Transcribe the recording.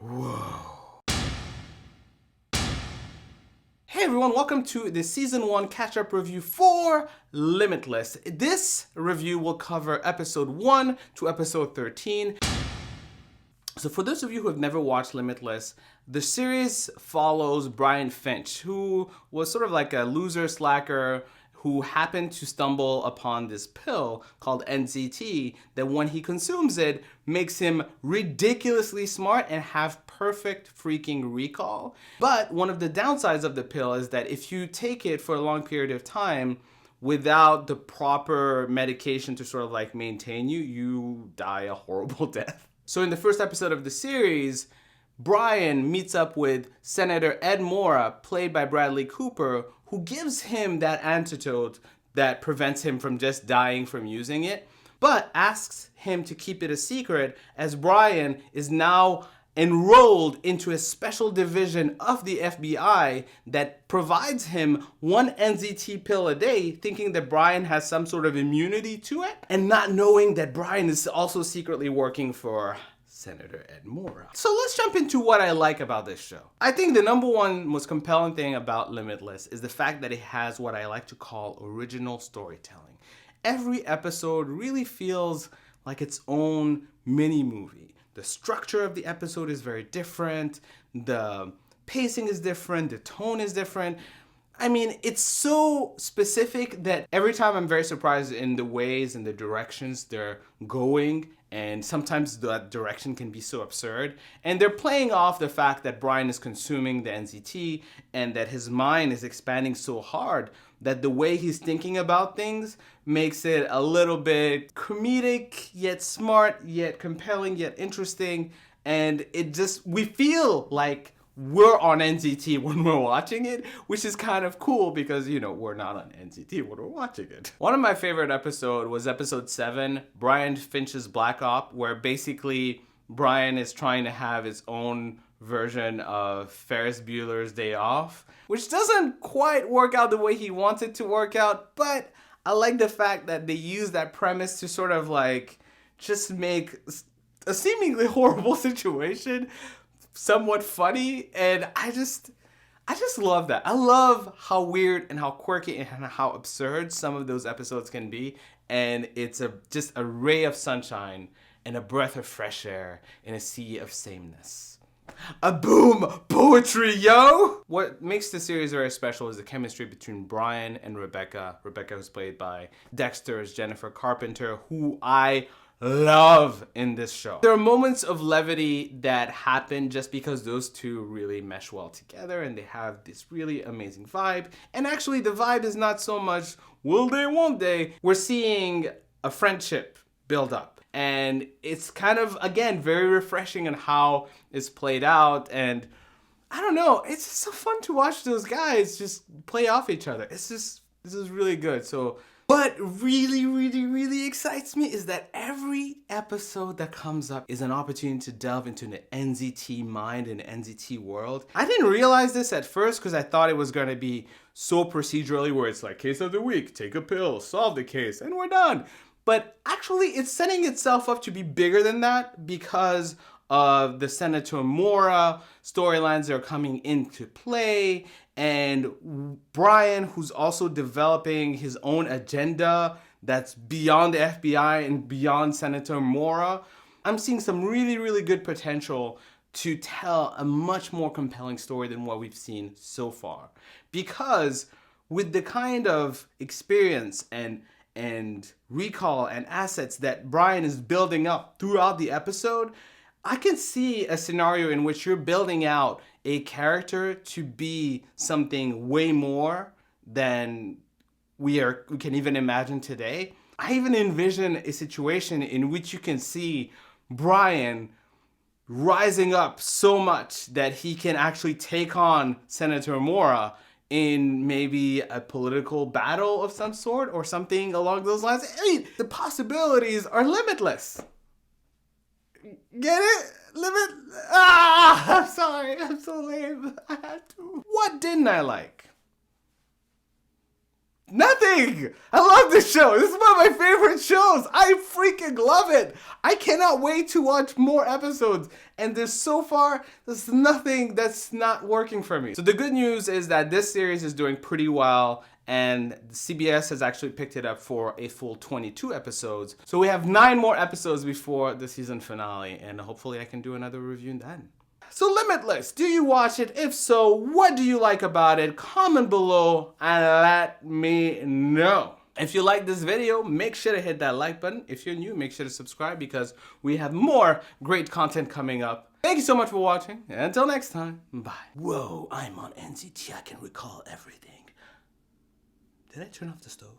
Whoa. Hey everyone, welcome to the Season 1 catch-up review for Limitless. This review will cover episode 1 to episode 13. So for those of you who have never watched Limitless, the series follows Brian Finch, who was sort of like a loser slacker who happened to stumble upon this pill called NZT that when he consumes it makes him ridiculously smart and have perfect freaking recall. But one of the downsides of the pill is that if you take it for a long period of time without the proper medication to sort of like maintain you, you die a horrible death. So in the first episode of the series, Brian meets up with Senator Ed Mora, played by Bradley Cooper, who gives him that antidote that prevents him from just dying from using it, but asks him to keep it a secret as Brian is now enrolled into a special division of the FBI that provides him one NZT pill a day, thinking that Brian has some sort of immunity to it, and not knowing that Brian is also secretly working for Senator Ed Mora. So let's jump into what I like about this show. I think the number one most compelling thing about Limitless is the fact that it has what I like to call original storytelling. Every episode really feels like its own mini movie. The structure of the episode is very different. The pacing is different. The tone is different. I mean, it's so specific that every time I'm very surprised in the ways and the directions they're going, and sometimes that direction can be so absurd. And they're playing off the fact that Brian is consuming the NZT and that his mind is expanding so hard that the way he's thinking about things makes it a little bit comedic, yet smart, yet compelling, yet interesting. And we feel like we're on NZT when we're watching it, which is kind of cool because, we're not on NZT when we're watching it. One of my favorite episodes was episode 7, Brian Finch's Black Op, where basically Brian is trying to have his own version of Ferris Bueller's Day Off, which doesn't quite work out the way he wants it to work out, but I like the fact that they use that premise to sort of like just make a seemingly horrible situation somewhat funny, and I just love that. I love how weird and how quirky and how absurd some of those episodes can be, and it's just a ray of sunshine and a breath of fresh air in a sea of sameness. A boom! Poetry, yo! What makes the series very special is the chemistry between Brian and Rebecca. Rebecca, who's played by Dexter's Jennifer Carpenter, who I love in this show. There are moments of levity that happen just because those two really mesh well together and they have this really amazing vibe. And actually the vibe is not so much will they, won't they. We're seeing a friendship build up. And it's kind of, again, very refreshing in how it's played out. And I don't know, it's just so fun to watch those guys just play off each other. This is really good. So what really, really, really excites me is that every episode that comes up is an opportunity to delve into the NZT mind and NZT world. I didn't realize this at first because I thought it was going to be so procedurally where it's like, case of the week, take a pill, solve the case, and we're done. But actually, it's setting itself up to be bigger than that because of the Senator Mora storylines that are coming into play, and Brian, who's also developing his own agenda that's beyond the FBI and beyond Senator Mora. I'm seeing some really, really good potential to tell a much more compelling story than what we've seen so far. Because with the kind of experience and recall and assets that Brian is building up throughout the episode, I can see a scenario in which you're building out a character to be something way more than we can even imagine today. I even envision a situation in which you can see Brian rising up so much that he can actually take on Senator Mora in maybe a political battle of some sort or something along those lines. I mean, the possibilities are limitless. Get it? I'm sorry. I'm so lame. I had to. What didn't I like? Nothing! I love this show. This is one of my favorite shows. I freaking love it. I cannot wait to watch more episodes. And there's nothing that's not working for me. So the good news is that this series is doing pretty well, and CBS has actually picked it up for a full 22 episodes. So we have 9 more episodes before the season finale, and hopefully I can do another review then. So Limitless, do you watch it? If so, what do you like about it? Comment below and let me know. If you like this video, make sure to hit that like button. If you're new, make sure to subscribe because we have more great content coming up. Thank you so much for watching, and until next time, bye. Whoa, I'm on NCT, I can recall everything. Did I turn off the stove?